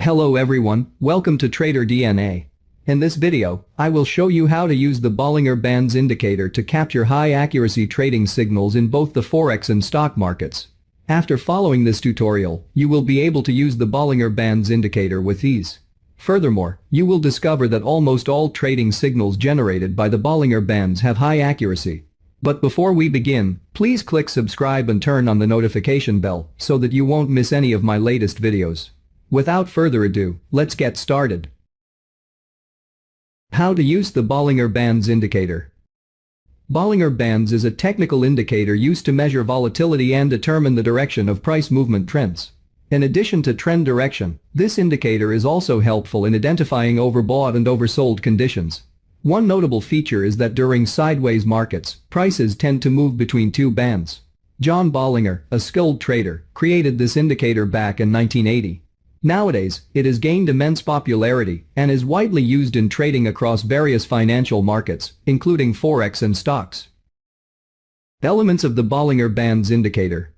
Hello everyone, welcome to Trader DNA. In this video, I will show you how to use the Bollinger Bands indicator to capture high-accuracy trading signals in both the Forex and stock markets. After following this tutorial, you will be able to use the Bollinger Bands indicator with ease. Furthermore, you will discover that almost all trading signals generated by the Bollinger Bands have high accuracy. But before we begin, please click subscribe and turn on the notification bell so that you won't miss any of my latest videos. Without further ado, let's get started. How to use the Bollinger Bands indicator. Bollinger Bands is a technical indicator used to measure volatility and determine the direction of price movement trends. In addition to trend direction, this indicator is also helpful in identifying overbought and oversold conditions. One notable feature is that during sideways markets, prices tend to move between two bands. John Bollinger, a skilled trader, created this indicator back in 1980. Nowadays, it has gained immense popularity and is widely used in trading across various financial markets, including Forex and stocks. Elements of the Bollinger Bands indicator.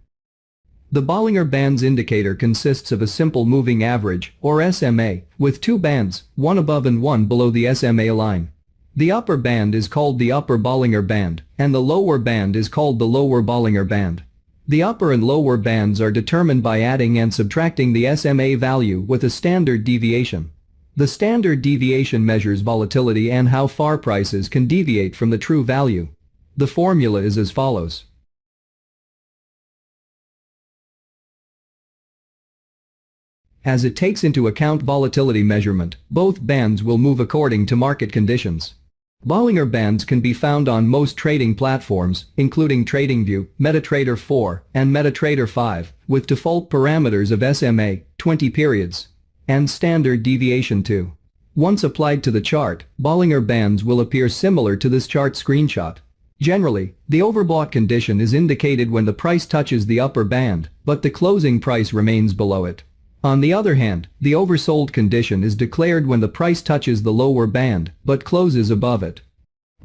The Bollinger Bands indicator consists of a simple moving average, or SMA, with two bands, one above and one below the SMA line. The upper band is called the upper Bollinger Band, and the lower band is called the lower Bollinger Band. The upper and lower bands are determined by adding and subtracting the SMA value with a standard deviation. The standard deviation measures volatility and how far prices can deviate from the true value. The formula is as follows. As it takes into account volatility measurement, both bands will move according to market conditions. Bollinger Bands can be found on most trading platforms, including TradingView, MetaTrader 4, and MetaTrader 5, with default parameters of SMA, 20 periods, and standard deviation 2. Once applied to the chart, Bollinger Bands will appear similar to this chart screenshot. Generally, the overbought condition is indicated when the price touches the upper band, but the closing price remains below it. On the other hand, the oversold condition is declared when the price touches the lower band, but closes above it.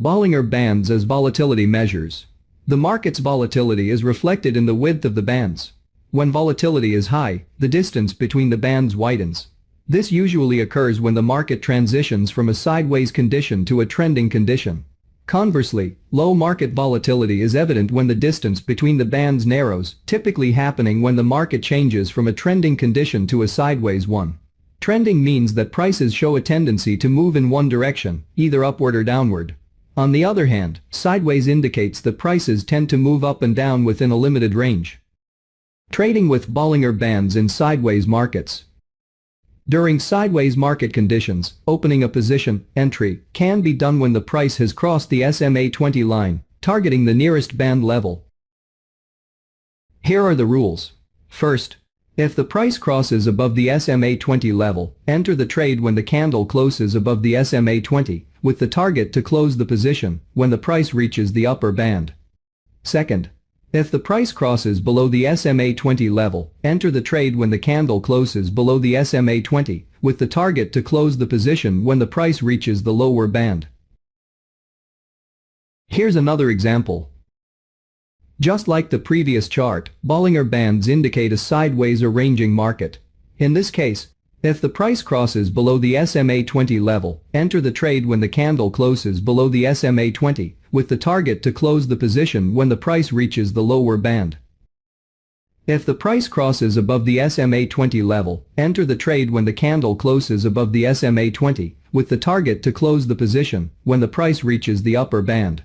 Bollinger Bands as volatility measures. The market's volatility is reflected in the width of the bands. When volatility is high, the distance between the bands widens. This usually occurs when the market transitions from a sideways condition to a trending condition. Conversely, low market volatility is evident when the distance between the bands narrows, typically happening when the market changes from a trending condition to a sideways one. Trending means that prices show a tendency to move in one direction, either upward or downward. On the other hand, sideways indicates that prices tend to move up and down within a limited range. Trading with Bollinger Bands in sideways markets. During sideways market conditions, opening a position, entry, can be done when the price has crossed the SMA 20 line, targeting the nearest band level. Here are the rules. First, if the price crosses above the SMA 20 level, enter the trade when the candle closes above the SMA 20, with the target to close the position when the price reaches the upper band. Second, if the price crosses below the SMA 20 level, enter the trade when the candle closes below the SMA 20, with the target to close the position when the price reaches the lower band. Here's another example. Just like the previous chart, Bollinger Bands indicate a sideways or ranging market. In this case, if the price crosses below the SMA 20 level, enter the trade when the candle closes below the SMA 20, with the target to close the position when the price reaches the lower band. If the price crosses above the SMA 20 level, enter the trade when the candle closes above the SMA 20, with the target to close the position when the price reaches the upper band.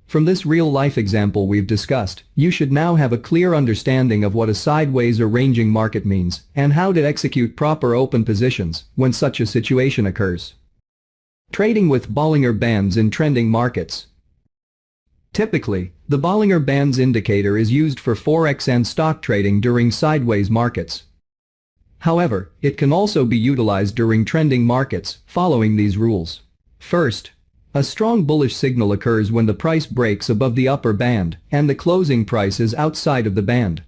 From this real-life example we've discussed, you should now have a clear understanding of what a sideways or ranging market means and how to execute proper open positions when such a situation occurs. Trading with Bollinger Bands in trending markets. Typically, the Bollinger Bands indicator is used for Forex and stock trading during sideways markets. However, it can also be utilized during trending markets, following these rules. First, a strong bullish signal occurs when the price breaks above the upper band and the closing price is outside of the band.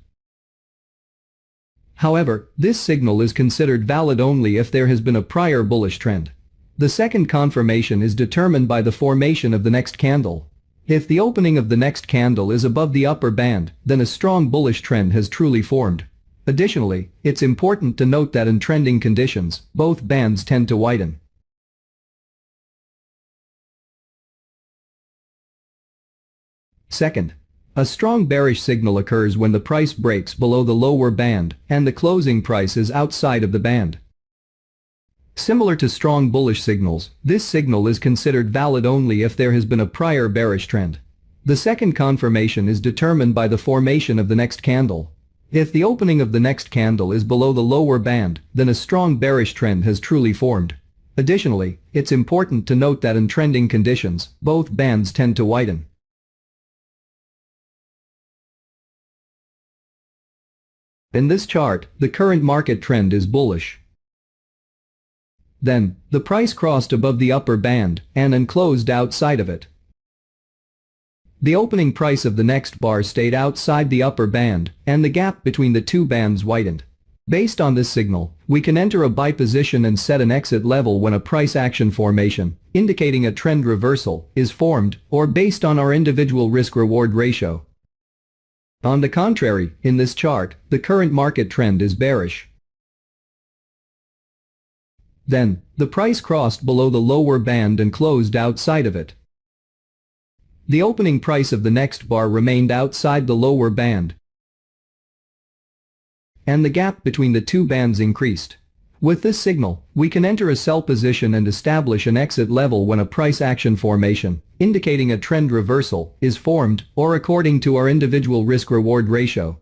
However, this signal is considered valid only if there has been a prior bullish trend. The second confirmation is determined by the formation of the next candle. If the opening of the next candle is above the upper band, then a strong bullish trend has truly formed. Additionally, it's important to note that in trending conditions, both bands tend to widen. Second, a strong bearish signal occurs when the price breaks below the lower band and the closing price is outside of the band. Similar to strong bullish signals, this signal is considered valid only if there has been a prior bearish trend. The second confirmation is determined by the formation of the next candle. If the opening of the next candle is below the lower band, then a strong bearish trend has truly formed. Additionally, it's important to note that in trending conditions, both bands tend to widen. In this chart, the current market trend is bullish. Then, the price crossed above the upper band and then closed outside of it. The opening price of the next bar stayed outside the upper band and the gap between the two bands widened. Based on this signal, we can enter a buy position and set an exit level when a price action formation, indicating a trend reversal, is formed, or based on our individual risk-reward ratio. On the contrary, in this chart, the current market trend is bearish. Then, the price crossed below the lower band and closed outside of it. The opening price of the next bar remained outside the lower band, and the gap between the two bands increased. With this signal, we can enter a sell position and establish an exit level when a price action formation, indicating a trend reversal, is formed, or according to our individual risk-reward ratio.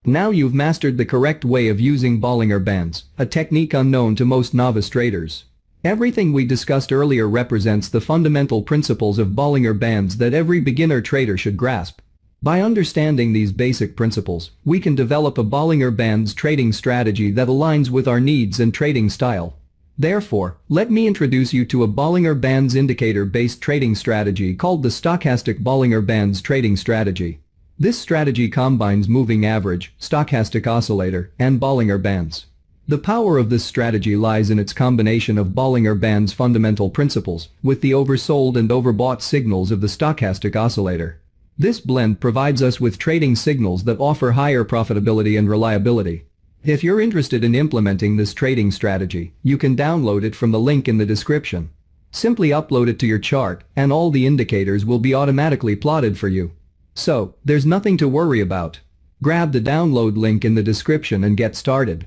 Now you've mastered the correct way of using Bollinger Bands, a technique unknown to most novice traders. Everything we discussed earlier represents the fundamental principles of Bollinger Bands that every beginner trader should grasp. By understanding these basic principles, we can develop a Bollinger Bands trading strategy that aligns with our needs and trading style. Therefore, let me introduce you to a Bollinger Bands indicator-based trading strategy called the Stochastic Bollinger Bands trading strategy. This strategy combines moving average, stochastic oscillator, and Bollinger Bands. The power of this strategy lies in its combination of Bollinger Bands' fundamental principles with the oversold and overbought signals of the stochastic oscillator. This blend provides us with trading signals that offer higher profitability and reliability. If you're interested in implementing this trading strategy, you can download it from the link in the description. Simply upload it to your chart and all the indicators will be automatically plotted for you. So, there's nothing to worry about. Grab the download link in the description and get started.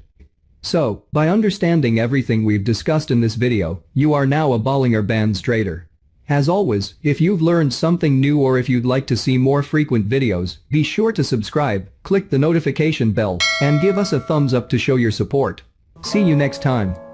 So, by understanding everything we've discussed in this video, you are now a Bollinger Bands trader. As always, if you've learned something new or if you'd like to see more frequent videos, be sure to subscribe, click the notification bell, and give us a thumbs up to show your support. See you next time.